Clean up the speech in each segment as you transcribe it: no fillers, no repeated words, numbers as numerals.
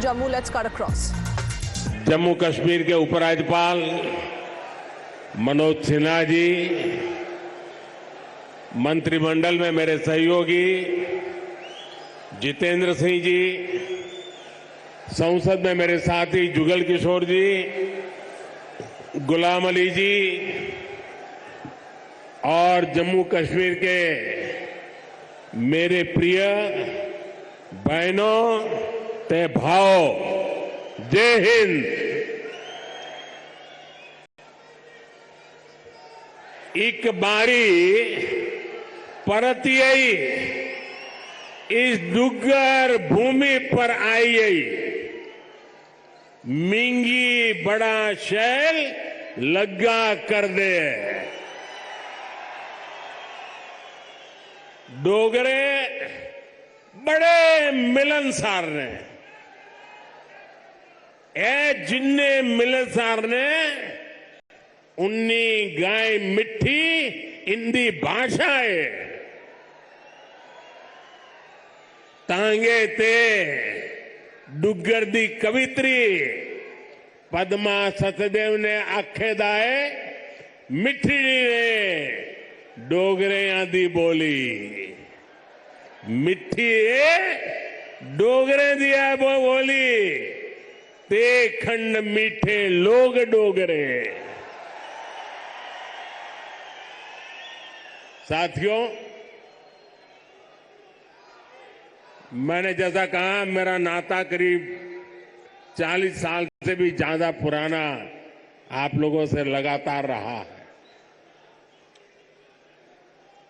Jammu. Let's cut across. Jammu Kashmir के उपराज्यपाल मनोज सिन्हा जी, मंत्रिमंडल में मेरे सहयोगी जितेंद्र सिंह जी, संसद में मेरे साथी जुगल किशोर जी, गुलाम अली जी और जम्मू कश्मीर के मेरे प्रिय बहनों ते भाओ, जय हिंद। एक बारी परतियई इस डुग्गर भूमि पर आई मिंगी बड़ा शैल लग्गा कर दे। डोगरे बड़े मिलनसार ने ए जिन्ने मिलनसार ने उन्नी गाय मिठी इंदी भाषा है तांगे ते डुग्गर दी कवित्री पद्मा सचदेव ने आखेदाए मिठी ने डोगरियां दी बोली मिठी डोगरे दी है वो बोली ते खंड मीठे लोग डोगरे। साथियों, मैंने जैसा कहा मेरा नाता करीब 40 साल से भी ज्यादा पुराना आप लोगों से लगातार रहा है।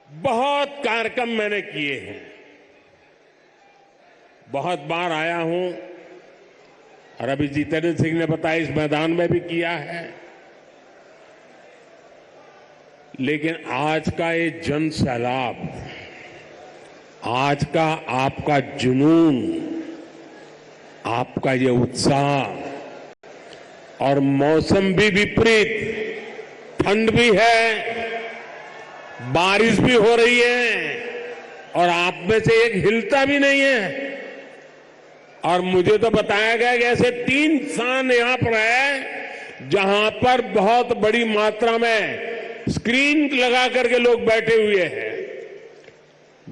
बहुत कार्यक्रम मैंने किए हैं, बहुत बार आया हूं और अभी जितेंद्र सिंह ने बताया इस मैदान में भी किया है। लेकिन आज का ये जन सैलाब, आज का आपका जुनून, आपका ये उत्साह और मौसम भी विपरीत, ठंड भी है, बारिश भी हो रही है और आप में से एक हिलता भी नहीं है। और मुझे तो बताया गया कि ऐसे 3 स्थान यहां पर है जहां पर बहुत बड़ी मात्रा में स्क्रीन लगा करके लोग बैठे हुए हैं।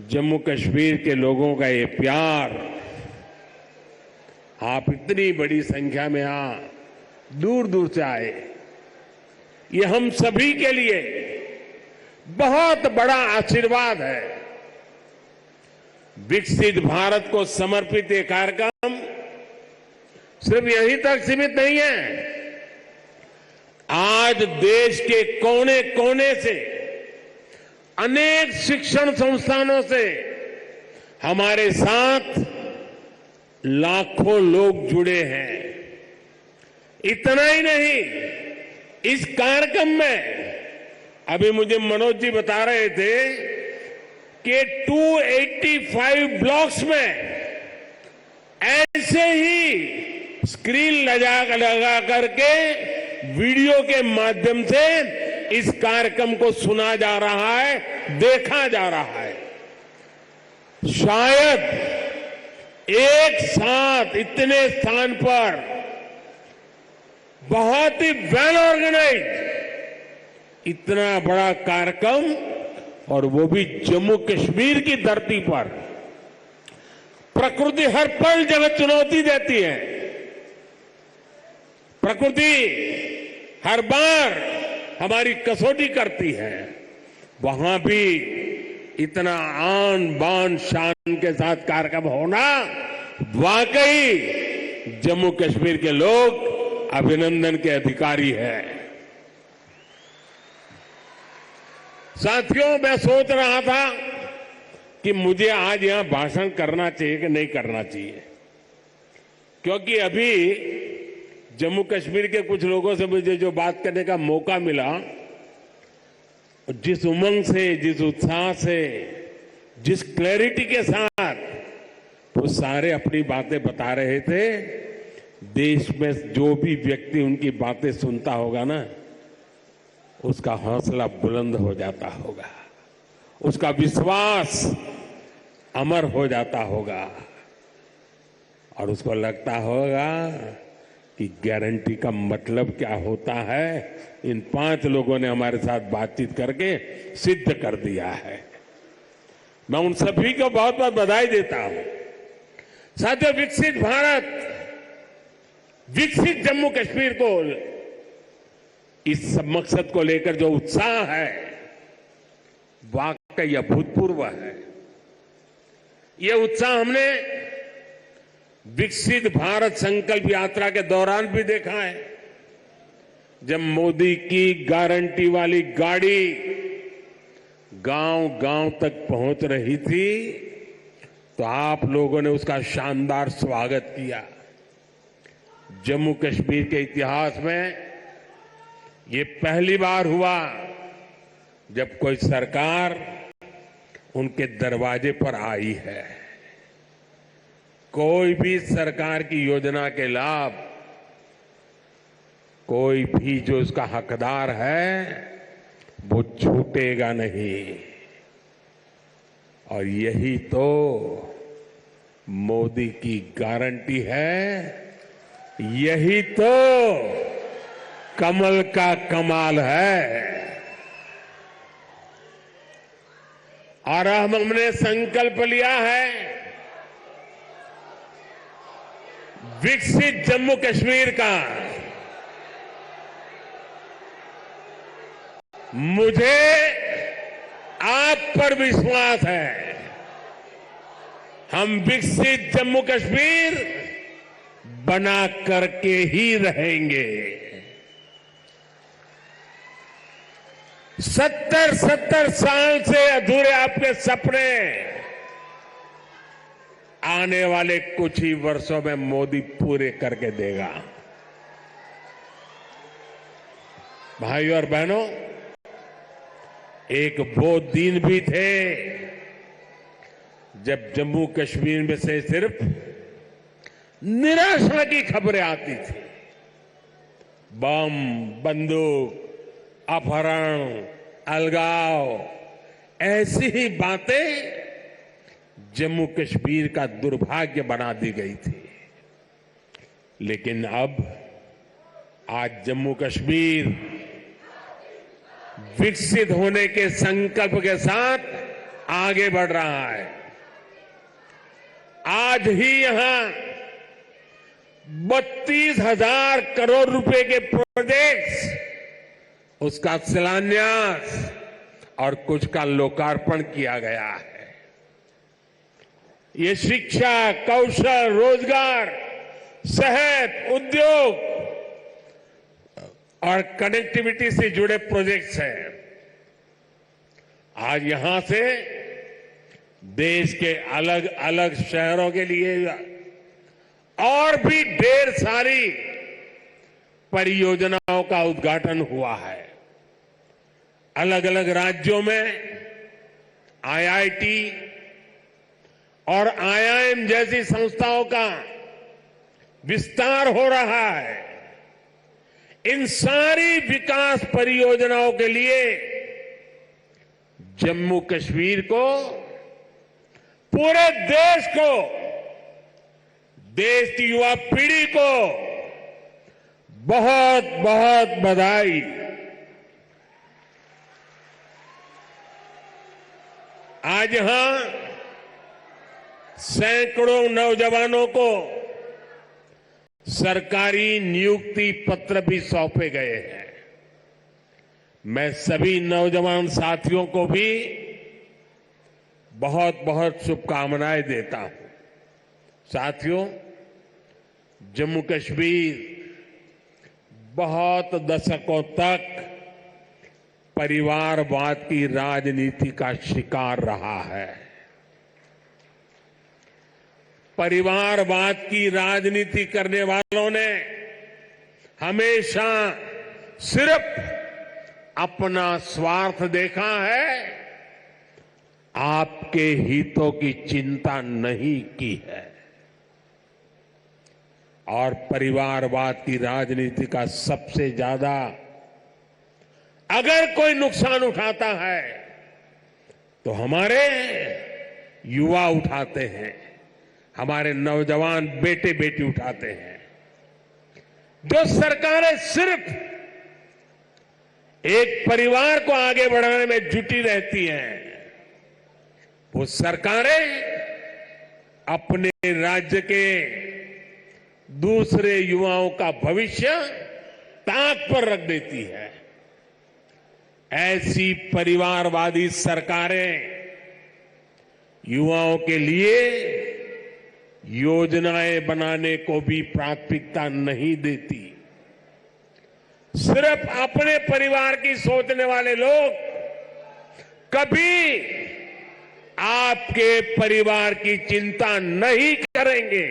जम्मू कश्मीर के लोगों का ये प्यार, आप इतनी बड़ी संख्या में यहां दूर दूर से आए, ये हम सभी के लिए बहुत बड़ा आशीर्वाद है। विकसित भारत को समर्पित ये कार्यक्रम सिर्फ यहीं तक सीमित नहीं है। आज देश के कोने कोने से अनेक शिक्षण संस्थानों से हमारे साथ लाखों लोग जुड़े हैं। इतना ही नहीं, इस कार्यक्रम में अभी मुझे मनोज जी बता रहे थे कि 285 ब्लॉक्स में ऐसे ही स्क्रीन लगा करके वीडियो के माध्यम से इस कार्यक्रम को सुना जा रहा है, देखा जा रहा है। शायद एक साथ इतने स्थान पर बहुत ही वेल ऑर्गेनाइज इतना बड़ा कार्यक्रम, और वो भी जम्मू कश्मीर की धरती पर। प्रकृति हर पल जगह चुनौती देती है, प्रकृति हर बार हमारी कसौटी करती है। वहां भी इतना आन बान शान के साथ कार्यक्रम होना, वाकई जम्मू कश्मीर के लोग अभिनंदन के अधिकारी हैं। साथियों, मैं सोच रहा था कि मुझे आज यहां भाषण करना चाहिए कि नहीं करना चाहिए, क्योंकि अभी जम्मू कश्मीर के कुछ लोगों से मुझे जो बात करने का मौका मिला, जिस उमंग से, जिस उत्साह से, जिस क्लैरिटी के साथ वो सारे अपनी बातें बता रहे थे, देश में जो भी व्यक्ति उनकी बातें सुनता होगा ना, उसका हौसला बुलंद हो जाता होगा, उसका विश्वास अमर हो जाता होगा। और उसको लगता होगा कि गारंटी का मतलब क्या होता है। इन 5 लोगों ने हमारे साथ बातचीत करके सिद्ध कर दिया है। मैं उन सभी को बहुत बहुत बधाई देता हूं। साथियों, विकसित भारत, विकसित जम्मू कश्मीर को, इस मकसद को लेकर जो उत्साह है वाकई अभूतपूर्व है। यह उत्साह हमने विकसित भारत संकल्प यात्रा के दौरान भी देखा है। जब मोदी की गारंटी वाली गाड़ी गांव-गांव तक पहुंच रही थी तो आप लोगों ने उसका शानदार स्वागत किया। जम्मू कश्मीर के इतिहास में ये पहली बार हुआ जब कोई सरकार उनके दरवाजे पर आई है। कोई भी सरकार की योजना के लाभ, कोई भी जो उसका हकदार है वो छूटेगा नहीं। और यही तो मोदी की गारंटी है, यही तो कमल का कमाल है। और हमने संकल्प लिया है विकसित जम्मू कश्मीर का। मुझे आप पर विश्वास है, हम विकसित जम्मू कश्मीर बना करके ही रहेंगे। 70 साल से अधूरे आपके सपने आने वाले कुछ ही वर्षों में मोदी पूरे करके देगा। भाइयों और बहनों, एक वो दिन भी थे जब जम्मू कश्मीर में से सिर्फ निराशा की खबरें आती थी। बम, बंदूक, अपहरण, अलगाव, ऐसी ही बातें जम्मू कश्मीर का दुर्भाग्य बना दी गई थी। लेकिन अब आज जम्मू कश्मीर विकसित होने के संकल्प के साथ आगे बढ़ रहा है। आज ही यहां 32,000 करोड़ रुपए के प्रोजेक्ट्स, उसका शिलान्यास और कुछ का लोकार्पण किया गया है। ये शिक्षा, कौशल, रोजगार, सेहत, उद्योग और कनेक्टिविटी से जुड़े प्रोजेक्ट्स हैं। आज यहां से देश के अलग अलग शहरों के लिए और भी ढेर सारी परियोजनाओं का उद्घाटन हुआ है। अलग अलग राज्यों में आईआईटी और आईआईएम जैसी संस्थाओं का विस्तार हो रहा है। इन सारी विकास परियोजनाओं के लिए जम्मू कश्मीर को, पूरे देश को, देश की युवा पीढ़ी को बहुत बहुत बधाई। आज यहां सैकड़ों नौजवानों को सरकारी नियुक्ति पत्र भी सौंपे गए हैं। मैं सभी नौजवान साथियों को भी बहुत बहुत शुभकामनाएं देता हूं। साथियों, जम्मू कश्मीर बहुत दशकों तक परिवारवाद की राजनीति का शिकार रहा है। परिवारवाद की राजनीति करने वालों ने हमेशा सिर्फ अपना स्वार्थ देखा है, आपके हितों की चिंता नहीं की है। और परिवारवाद की राजनीति का सबसे ज्यादा अगर कोई नुकसान उठाता है तो हमारे युवा उठाते हैं, हमारे नौजवान बेटे बेटी उठाते हैं। जो सरकारें सिर्फ एक परिवार को आगे बढ़ाने में जुटी रहती हैं, वो सरकारें अपने राज्य के दूसरे युवाओं का भविष्य ताक पर रख देती है। ऐसी परिवारवादी सरकारें युवाओं के लिए योजनाएं बनाने को भी प्राथमिकता नहीं देती। सिर्फ अपने परिवार की सोचने वाले लोग कभी आपके परिवार की चिंता नहीं करेंगे।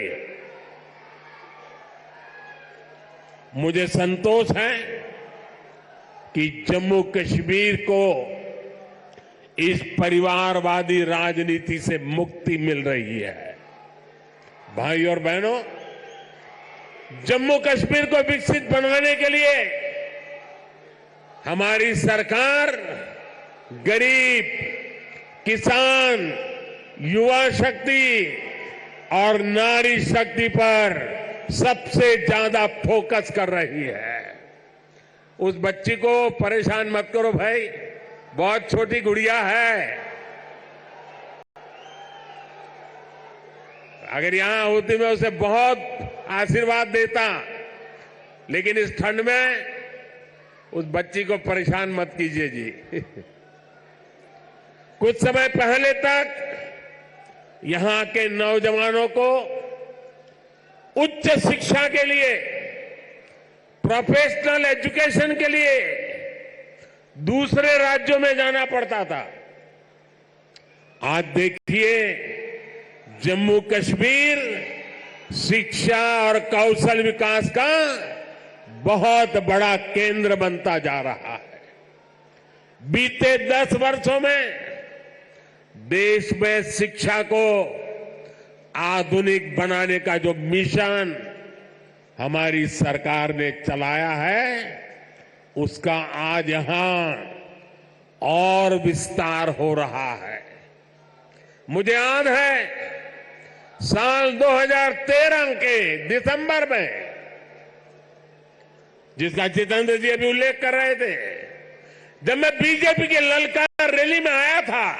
मुझे संतोष है कि जम्मू कश्मीर को इस परिवारवादी राजनीति से मुक्ति मिल रही है। भाई और बहनों, जम्मू कश्मीर को विकसित बनाने के लिए हमारी सरकार गरीब, किसान, युवा शक्ति और नारी शक्ति पर सबसे ज्यादा फोकस कर रही है। उस बच्ची को परेशान मत करो भाई, बहुत छोटी गुड़िया है। अगर यहां होती मैं उसे बहुत आशीर्वाद देता, लेकिन इस ठंड में उस बच्ची को परेशान मत कीजिए जी। कुछ समय पहले तक यहां के नौजवानों को उच्च शिक्षा के लिए, प्रोफेशनल एजुकेशन के लिए दूसरे राज्यों में जाना पड़ता था। आज देखिए, जम्मू कश्मीर शिक्षा और कौशल विकास का बहुत बड़ा केंद्र बनता जा रहा है। बीते 10 वर्षों में देश में शिक्षा को आधुनिक बनाने का जो मिशन हमारी सरकार ने चलाया है, उसका आज यहां और विस्तार हो रहा है। मुझे याद है साल 2013 के दिसंबर में, जिसका जितेंद्र जी अभी उल्लेख कर रहे थे, जब मैं बीजेपी के ललकार रैली में आया था,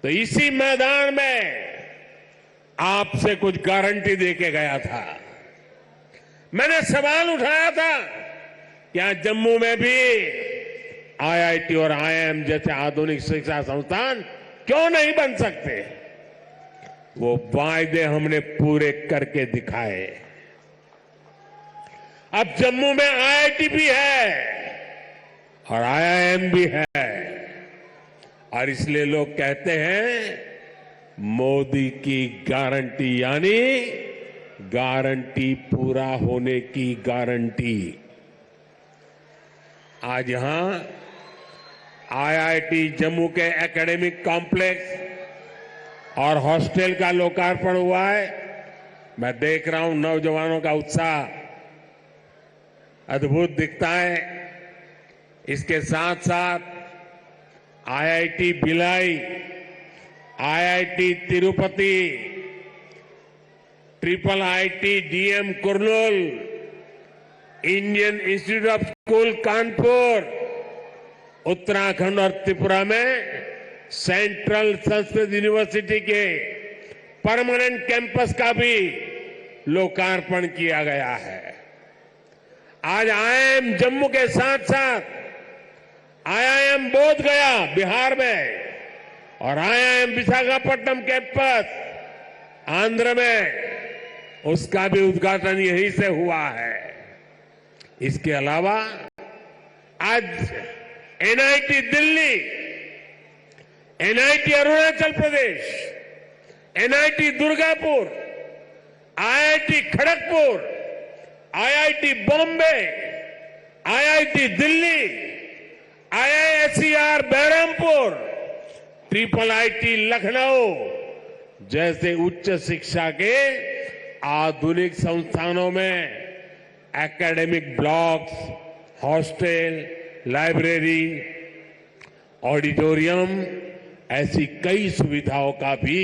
तो इसी मैदान में आपसे कुछ गारंटी देके गया था। मैंने सवाल उठाया था कि यहाँ जम्मू में भी आईआईटी और आईआईएम जैसे आधुनिक शिक्षा संस्थान क्यों नहीं बन सकते। वो वायदे हमने पूरे करके दिखाए। अब जम्मू में आईआईटी भी है और आईआईएम भी है, और इसलिए लोग कहते हैं मोदी की गारंटी, यानी गारंटी पूरा होने की गारंटी। आज यहां आईआईटी जम्मू के एकेडमिक कॉम्प्लेक्स और हॉस्टल का लोकार्पण हुआ है। मैं देख रहा हूं नौजवानों का उत्साह अद्भुत दिखता है। इसके साथ साथ IIT Bhilai, IIT Tirupati, triple IT DM Kurnool, Indian institute of school Kanpur, Uttarakhand और त्रिपुरा में सेंट्रल संस्कृत यूनिवर्सिटी के परमानेंट कैंपस का भी लोकार्पण किया गया है। आज आईआईएम जम्मू के साथ साथ आईआईएम बोध गया बिहार में और आईआईएम विशाखापट्टनम कैंपस आंध्र में, उसका भी उद्घाटन यहीं से हुआ है। इसके अलावा आज NIT Delhi, NIT Arunachal Pradesh, NIT Durgapur, IIT Kharagpur, IIT Bombay, IIT Delhi, IISER Berhampur, triple IT Lucknow जैसे उच्च शिक्षा के आधुनिक संस्थानों में academic blocks, hostel, library, auditorium, ऐसी कई सुविधाओं का भी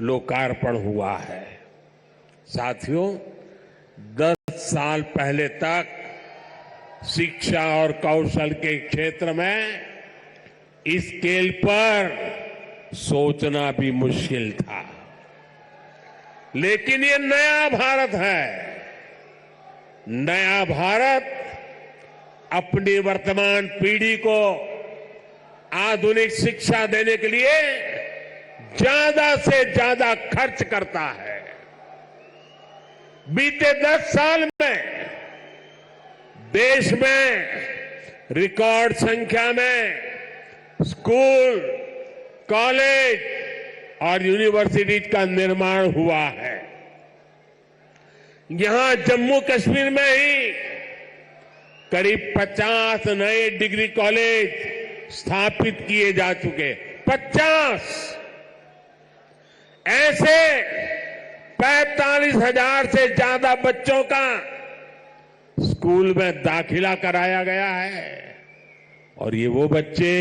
लोकार्पण हुआ है। साथियों, 10 साल पहले तक शिक्षा और कौशल के क्षेत्र में इस स्केल पर सोचना भी मुश्किल था। लेकिन ये नया भारत है। नया भारत अपनी वर्तमान पीढ़ी को आधुनिक शिक्षा देने के लिए ज्यादा से ज्यादा खर्च करता है। बीते 10 साल में देश में रिकॉर्ड संख्या में स्कूल, कॉलेज और यूनिवर्सिटी का निर्माण हुआ है। यहां जम्मू कश्मीर में ही करीब 50 नए डिग्री कॉलेज स्थापित किए जा चुके। 50 ऐसे 45,000 से ज्यादा बच्चों का स्कूल में दाखिला कराया गया है। और ये वो बच्चे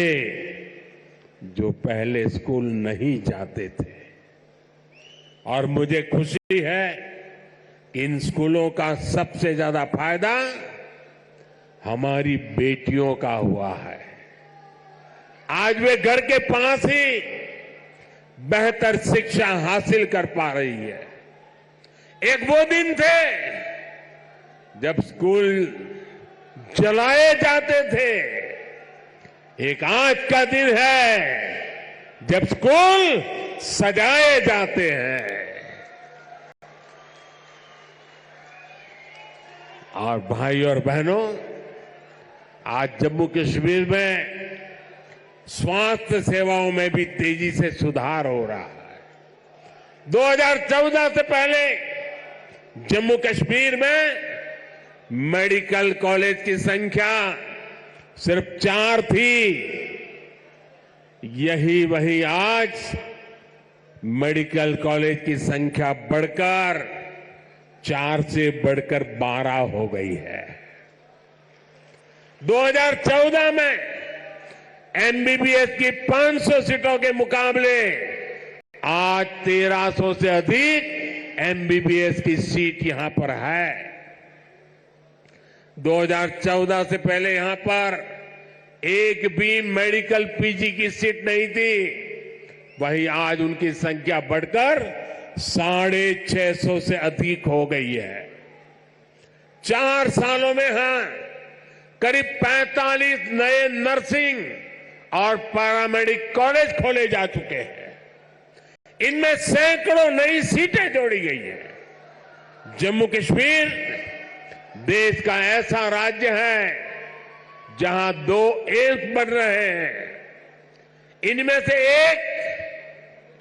जो पहले स्कूल नहीं जाते थे। और मुझे खुशी है कि इन स्कूलों का सबसे ज्यादा फायदा हमारी बेटियों का हुआ है। आज वे घर के पास ही बेहतर शिक्षा हासिल कर पा रही है। एक वो दिन थे जब स्कूल जलाए जाते थे। एक आज का दिन है जब स्कूल सजाए जाते हैं। और भाई और बहनों, आज जम्मू कश्मीर में स्वास्थ्य सेवाओं में भी तेजी से सुधार हो रहा है। 2014 से पहले जम्मू कश्मीर में मेडिकल कॉलेज की संख्या सिर्फ 4 थी। वही आज मेडिकल कॉलेज की संख्या बढ़कर 4 से बढ़कर 12 हो गई है। 2014 में एमबीबीएस की 500 सीटों के मुकाबले आज 1300 से अधिक एमबीबीएस की सीट यहां पर है। 2014 से पहले यहां पर एक भी मेडिकल पीजी की सीट नहीं थी। वहीं आज उनकी संख्या बढ़कर 650 से अधिक हो गई है। 4 सालों में करीब 45 नए नर्सिंग और पैरामेडिक कॉलेज खोले जा चुके हैं। इनमें सैकड़ों नई सीटें जोड़ी गई हैं। जम्मू कश्मीर देश का ऐसा राज्य है जहां 2 एम्स बन रहे हैं। इनमें से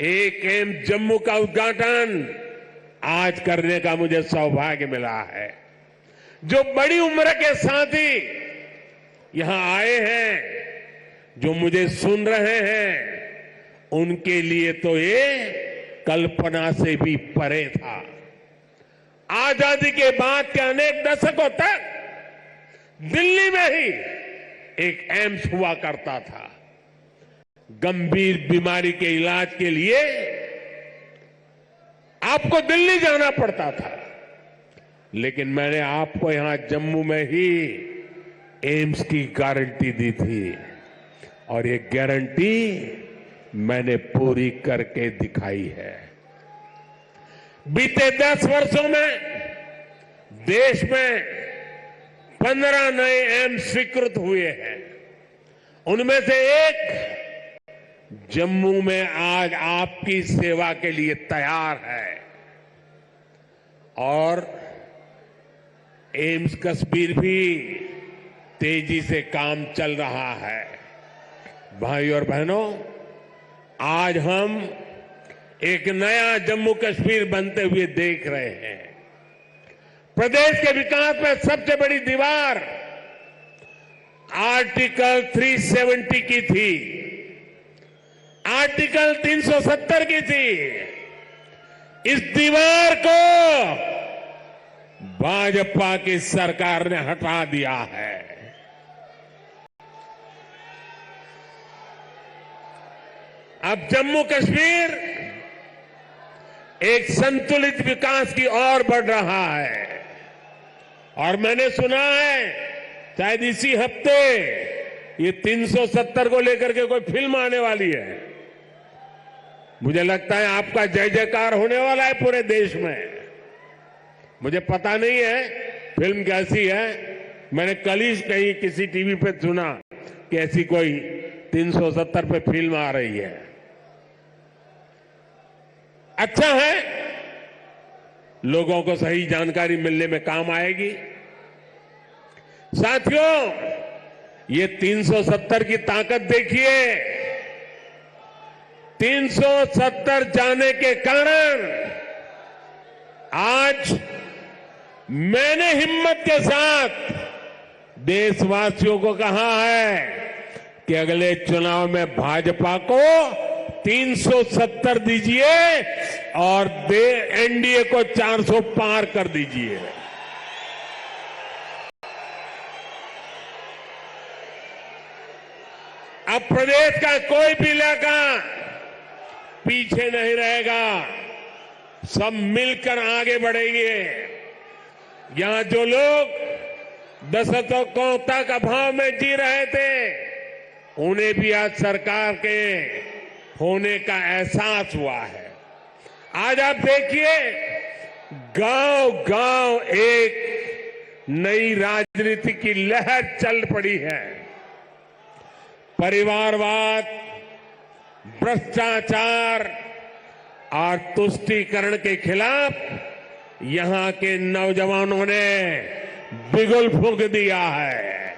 एक एम्स जम्मू का उद्घाटन आज करने का मुझे सौभाग्य मिला है। जो बड़ी उम्र के साथी यहां आए हैं, जो मुझे सुन रहे हैं, उनके लिए तो ये कल्पना से भी परे था। आजादी के बाद के अनेक दशकों तक दिल्ली में ही एक एम्स हुआ करता था। गंभीर बीमारी के इलाज के लिए आपको दिल्ली जाना पड़ता था। लेकिन मैंने आपको यहां जम्मू में ही एम्स की गारंटी दी थी और ये गारंटी मैंने पूरी करके दिखाई है। बीते 10 वर्षों में देश में 15 नए एम्स स्वीकृत हुए हैं। उनमें से एक जम्मू में आज आपकी सेवा के लिए तैयार है। और एम्स कश्मीर भी तेजी से काम चल रहा है। भाई और बहनों, आज हम एक नया जम्मू कश्मीर बनते हुए देख रहे हैं। प्रदेश के विकास में सबसे बड़ी दीवार आर्टिकल 370 की थी, आर्टिकल 370 की थी। इस दीवार को भाजपा की सरकार ने हटा दिया है। अब जम्मू कश्मीर एक संतुलित विकास की ओर बढ़ रहा है। और मैंने सुना है शायद इसी हफ्ते ये 370 को लेकर के कोई फिल्म आने वाली है। मुझे लगता है आपका जय जयकार होने वाला है पूरे देश में। मुझे पता नहीं है फिल्म कैसी है, मैंने कल ही कहीं किसी टीवी पे सुना कि ऐसी कोई 370 पे फिल्म आ रही है। अच्छा है, लोगों को सही जानकारी मिलने में काम आएगी। साथियों, ये 370 की ताकत देखिए। 370 जाने के कारण आज मैंने हिम्मत के साथ देशवासियों को कहा है कि अगले चुनाव में भाजपा को 370 दीजिए और एनडीए को 400 पार कर दीजिए। अब प्रदेश का कोई भी इलाका पीछे नहीं रहेगा, सब मिलकर आगे बढ़ेंगे। यहां जो लोग दशकों तक अभाव में जी रहे थे, उन्हें भी आज सरकार के होने का एहसास हुआ है। आज आप देखिए, गांव गांव एक नई राजनीति की लहर चल पड़ी है। परिवारवाद, भ्रष्टाचार और तुष्टीकरण के खिलाफ यहां के नौजवानों ने बिगुल फूंक दिया है।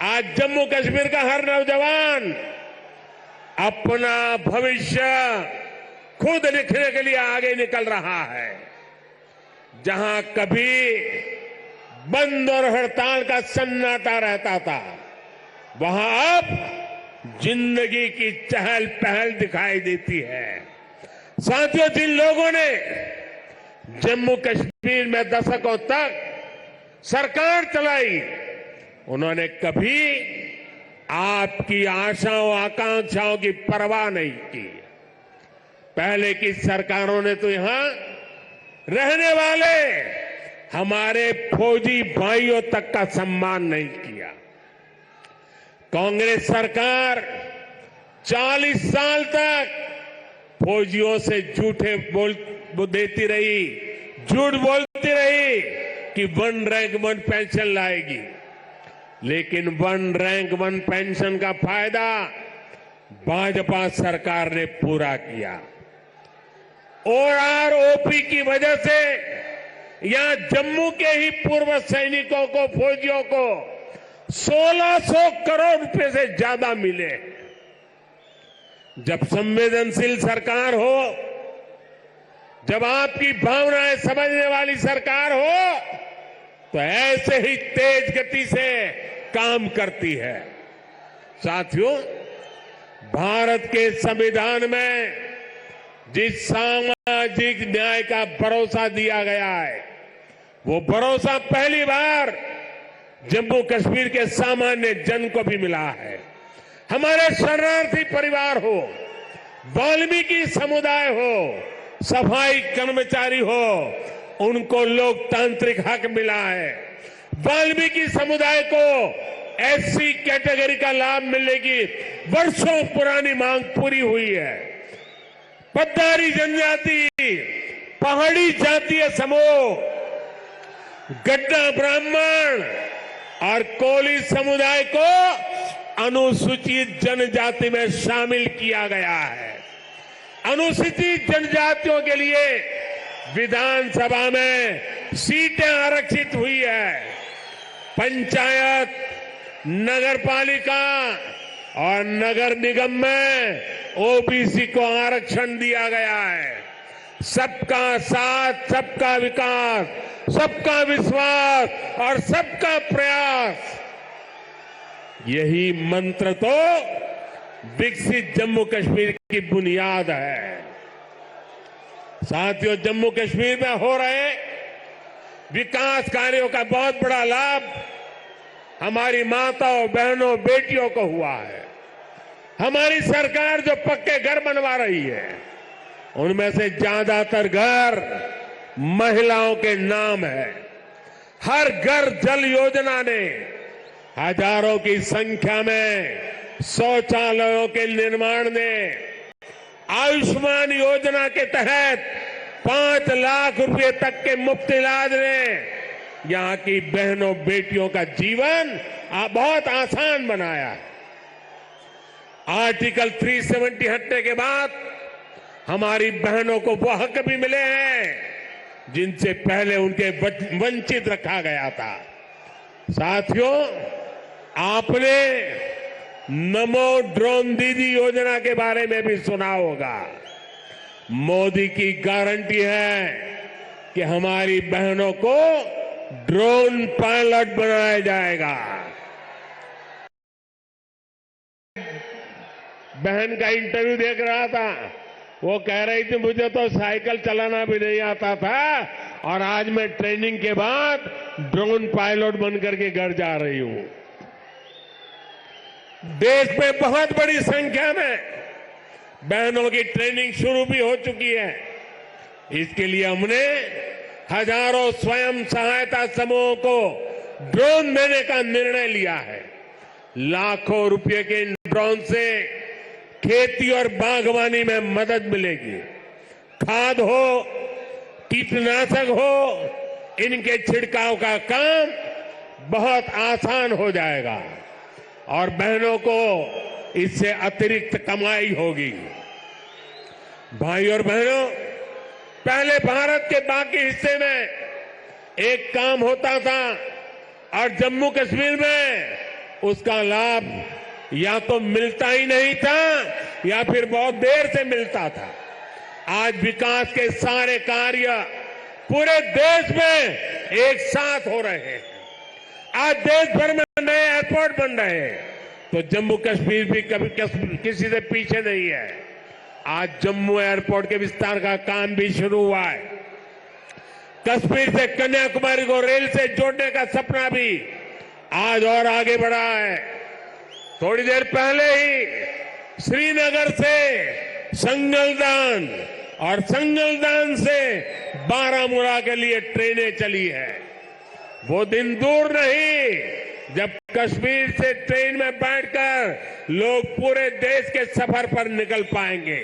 आज जम्मू कश्मीर का हर नौजवान अपना भविष्य खुद लिखने के लिए आगे निकल रहा है। जहां कभी बंद और हड़ताल का सन्नाटा रहता था, वहां अब जिंदगी की चहल पहल दिखाई देती है। साथियों, जिन लोगों ने जम्मू कश्मीर में दशकों तक सरकार चलाई, उन्होंने कभी आपकी आशाओं आकांक्षाओं की परवाह नहीं की। पहले की सरकारों ने तो यहां रहने वाले हमारे फौजी भाइयों तक का सम्मान नहीं किया। कांग्रेस सरकार 40 साल तक फौजियों से झूठे देती रही, झूठ बोलती रही कि 1 रैंक 1 पेंशन लाएगी, लेकिन 1 रैंक 1 पेंशन का फायदा भाजपा सरकार ने पूरा किया। ओआरओपी की वजह से यहां जम्मू के ही पूर्व सैनिकों को, फौजियों को 1600 करोड़ रुपए से ज्यादा मिले। जब संवेदनशील सरकार हो, जब आपकी भावनाएं समझने वाली सरकार हो, तो ऐसे ही तेज गति से काम करती है। साथियों, भारत के संविधान में जिस सामाजिक न्याय का भरोसा दिया गया है, वो भरोसा पहली बार जम्मू कश्मीर के सामान्य जन को भी मिला है। हमारे शरणार्थी परिवार हो, वाल्मीकि समुदाय हो, सफाई कर्मचारी हो, उनको लोकतांत्रिक हक मिला है। वाल्मीकि समुदाय को एससी कैटेगरी का लाभ मिलने की वर्षों पुरानी मांग पूरी हुई है। पद्दारी जनजाति, पहाड़ी जातीय समूह, गड्ढा ब्राह्मण और कोली समुदाय को अनुसूचित जनजाति में शामिल किया गया है। अनुसूचित जनजातियों के लिए विधानसभा में सीटें आरक्षित हुई है। पंचायत, नगर पालिका और नगर निगम में ओबीसी को आरक्षण दिया गया है। सबका साथ, सबका विकास, सबका विश्वास और सबका प्रयास, यही मंत्र तो विकसित जम्मू कश्मीर की बुनियाद है। साथियों, जम्मू कश्मीर में हो रहे विकास कार्यों का बहुत बड़ा लाभ हमारी माताओं, बहनों, बेटियों को हुआ है। हमारी सरकार जो पक्के घर बनवा रही है, उनमें से ज्यादातर घर महिलाओं के नाम है। हर घर जल योजना ने हजारों की संख्या में शौचालयों के निर्माण ने, आयुष्मान योजना के तहत 5 लाख रुपए तक के मुफ्त इलाज ने यहां की बहनों बेटियों का जीवन बहुत आसान बनाया है। आर्टिकल 370 हटने के बाद हमारी बहनों को वो हक भी मिले हैं जिनसे पहले उनके वंचित रखा गया था। साथियों, आपने नमो ड्रोन दीदी योजना के बारे में भी सुना होगा। मोदी की गारंटी है कि हमारी बहनों को ड्रोन पायलट बनाया जाएगा। बहन का इंटरव्यू देख रहा था, वो कह रही थी मुझे तो साइकिल चलाना भी नहीं आता था और आज मैं ट्रेनिंग के बाद ड्रोन पायलट बनकर के घर जा रही हूं। देश में बहुत बड़ी संख्या में बहनों की ट्रेनिंग शुरू भी हो चुकी है। इसके लिए हमने हजारों स्वयं सहायता समूहों को ड्रोन देने का निर्णय लिया है। लाखों रुपए के इन ड्रोन से खेती और बागवानी में मदद मिलेगी। खाद हो, कीटनाशक हो, इनके छिड़काव का काम बहुत आसान हो जाएगा और बहनों को इससे अतिरिक्त कमाई होगी। भाई और बहनों, पहले भारत के बाकी हिस्से में एक काम होता था और जम्मू कश्मीर में उसका लाभ या तो मिलता ही नहीं था या फिर बहुत देर से मिलता था। आज विकास के सारे कार्य पूरे देश में एक साथ हो रहे हैं। आज देश भर में नए एयरपोर्ट बन रहे हैं, तो जम्मू कश्मीर भी कभी किसी से पीछे नहीं है। आज जम्मू एयरपोर्ट के विस्तार का काम भी शुरू हुआ है। कश्मीर से कन्याकुमारी को रेल से जोड़ने का सपना भी आज और आगे बढ़ा है। थोड़ी देर पहले ही श्रीनगर से संगलदान और संगलदान से बारामूला के लिए ट्रेनें चली है। वो दिन दूर नहीं जब कश्मीर से ट्रेन में बैठकर लोग पूरे देश के सफर पर निकल पाएंगे।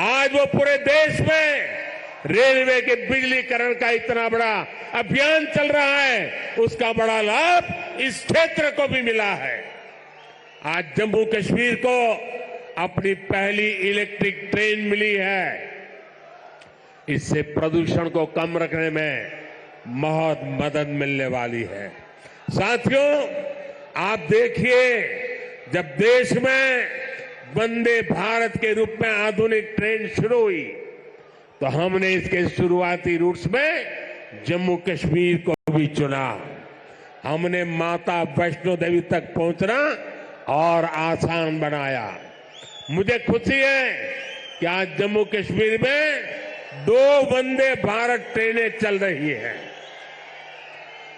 आज वो पूरे देश में रेलवे के बिजलीकरण का इतना बड़ा अभियान चल रहा है, उसका बड़ा लाभ इस क्षेत्र को भी मिला है। आज जम्मू कश्मीर को अपनी पहली इलेक्ट्रिक ट्रेन मिली है। इससे प्रदूषण को कम रखने में बहुत मदद मिलने वाली है। साथियों, आप देखिए, जब देश में वंदे भारत के रूप में आधुनिक ट्रेन शुरू हुई तो हमने इसके शुरुआती रूट्स में जम्मू कश्मीर को भी चुना। हमने माता वैष्णो देवी तक पहुंचना और आसान बनाया। मुझे खुशी है कि आज जम्मू कश्मीर में 2 वंदे भारत ट्रेनें चल रही हैं।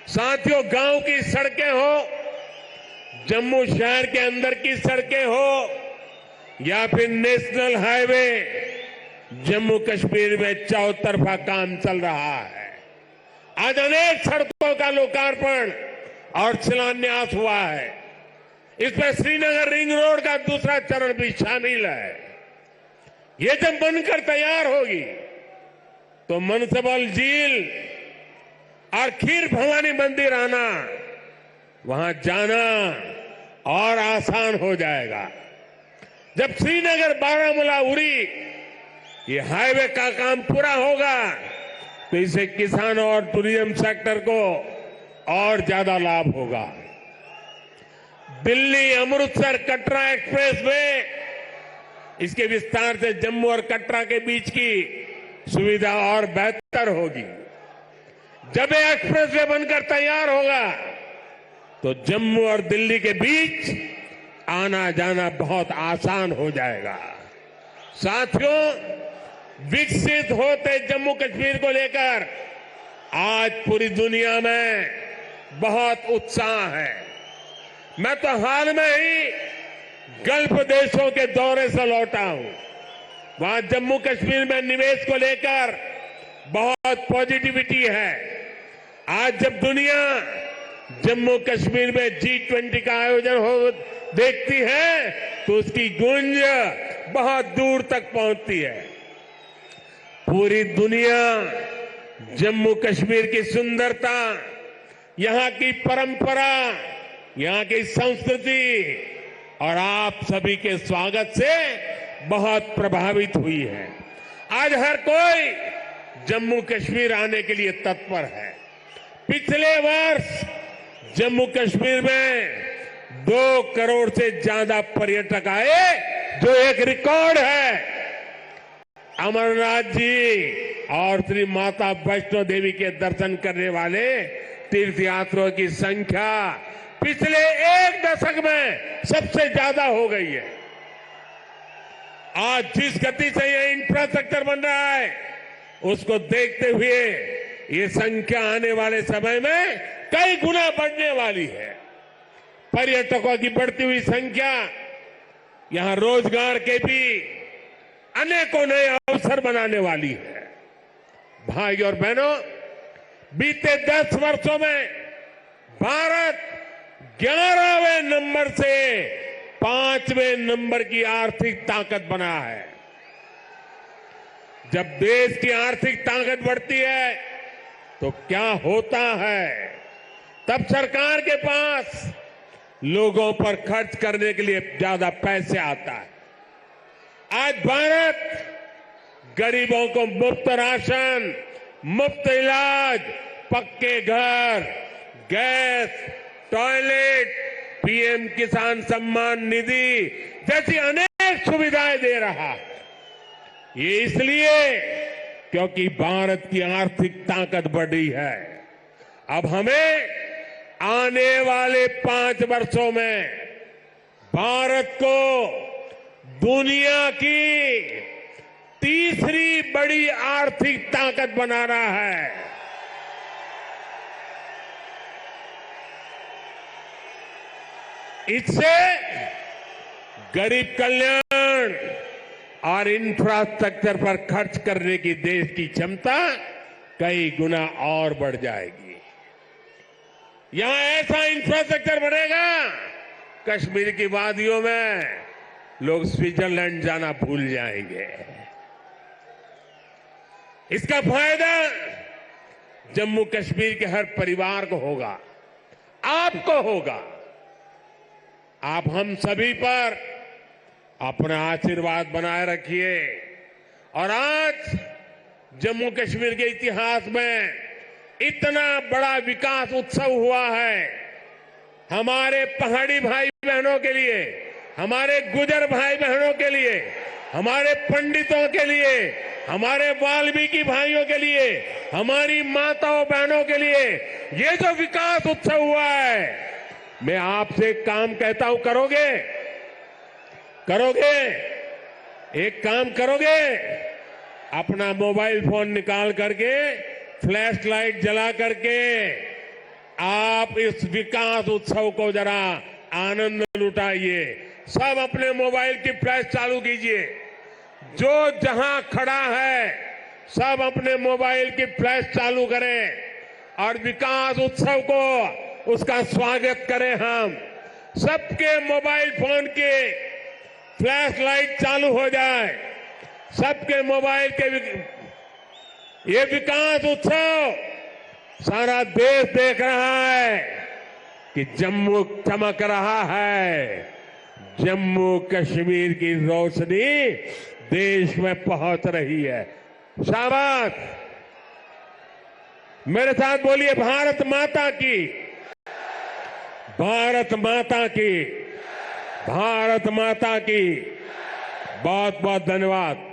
साथियों, गांव की सड़कें हो, जम्मू शहर के अंदर की सड़कें हो या फिर नेशनल हाईवे, जम्मू कश्मीर में चौतरफा काम चल रहा है। आज अनेक सड़कों का लोकार्पण और शिलान्यास हुआ है। इसमें श्रीनगर रिंग रोड का दूसरा चरण भी शामिल है। ये जब बनकर तैयार होगी तो मनसबल झील और खीर भवानी मंदिर आना, वहां जाना और आसान हो जाएगा। जब श्रीनगर बारामूला उरी ये हाईवे का काम पूरा होगा तो इससे किसानों और टूरिज्म सेक्टर को और ज्यादा लाभ होगा। दिल्ली अमृतसर कटरा एक्सप्रेस वे, इसके विस्तार से जम्मू और कटरा के बीच की सुविधा और बेहतर होगी। जब ये एक्सप्रेस वे बनकर तैयार होगा तो जम्मू और दिल्ली के बीच आना जाना बहुत आसान हो जाएगा। साथियों, विकसित होते जम्मू कश्मीर को लेकर आज पूरी दुनिया में बहुत उत्साह है। मैं तो हाल में ही गल्फ देशों के दौरे से लौटा हूं। वहां जम्मू कश्मीर में निवेश को लेकर बहुत पॉजिटिविटी है। आज जब दुनिया जम्मू कश्मीर में G20 का आयोजन हो देखती है तो उसकी गूंज बहुत दूर तक पहुंचती है। पूरी दुनिया जम्मू कश्मीर की सुंदरता, यहां की परंपरा, यहां की संस्कृति और आप सभी के स्वागत से बहुत प्रभावित हुई है। आज हर कोई जम्मू कश्मीर आने के लिए तत्पर है। पिछले वर्ष जम्मू कश्मीर में 2 करोड़ से ज्यादा पर्यटक आए, जो एक रिकॉर्ड है। अमरनाथ जी और श्री माता वैष्णो देवी के दर्शन करने वाले तीर्थयात्रियों की संख्या पिछले 1 दशक में सबसे ज्यादा हो गई है। आज जिस गति से यह इंफ्रास्ट्रक्चर बन रहा है, उसको देखते हुए ये संख्या आने वाले समय में कई गुना बढ़ने वाली है। पर्यटकों की बढ़ती हुई संख्या यहां रोजगार के भी अनेकों नए अवसर बनाने वाली है। भाई और बहनों, बीते 10 वर्षों में भारत 11वें नंबर से 5वें नंबर की आर्थिक ताकत बना है। जब देश की आर्थिक ताकत बढ़ती है तो क्या होता है, तब सरकार के पास लोगों पर खर्च करने के लिए ज्यादा पैसे आता है। आज भारत गरीबों को मुफ्त राशन, मुफ्त इलाज, पक्के घर, गैस, टॉयलेट, पीएम किसान सम्मान निधि जैसी अनेक सुविधाएं दे रहा है। ये इसलिए क्योंकि भारत की आर्थिक ताकत बढ़ी है। अब हमें आने वाले 5 वर्षों में भारत को दुनिया की तीसरी बड़ी आर्थिक ताकत बनाना है। इससे गरीब कल्याण और इंफ्रास्ट्रक्चर पर खर्च करने की देश की क्षमता कई गुना और बढ़ जाएगी। यहां ऐसा इंफ्रास्ट्रक्चर बनेगा, कश्मीर की वादियों में लोग स्विट्जरलैंड जाना भूल जाएंगे। इसका फायदा जम्मू कश्मीर के हर परिवार को होगा, आपको होगा। आप हम सभी पर अपना आशीर्वाद बनाए रखिए। और आज जम्मू कश्मीर के इतिहास में इतना बड़ा विकास उत्सव हुआ है। हमारे पहाड़ी भाई बहनों के लिए, हमारे गुजर भाई बहनों के लिए, हमारे पंडितों के लिए, हमारे वाल्मीकि भाइयों के लिए, हमारी माताओं बहनों के लिए ये जो विकास उत्सव हुआ है, मैं आपसे एक काम कहता हूं, करोगे? करोगे? एक काम करोगे? अपना मोबाइल फोन निकाल करके, फ्लैश लाइट जला करके आप इस विकास उत्सव को जरा आनंद लुटाइए। सब अपने मोबाइल की फ्लैश चालू कीजिए। जो जहां खड़ा है सब अपने मोबाइल की फ्लैश चालू करें और विकास उत्सव को उसका स्वागत करें। हम सबके मोबाइल फोन के फ्लैश लाइट चालू हो जाए, सबके मोबाइल के ये विकास उत्सव सारा देश देख रहा है कि जम्मू चमक रहा है। जम्मू कश्मीर की रोशनी देश में पहुंच रही है। शाबाश! मेरे साथ बोलिए, भारत माता की, भारत माता की, भारत माता की। बहुत बहुत धन्यवाद।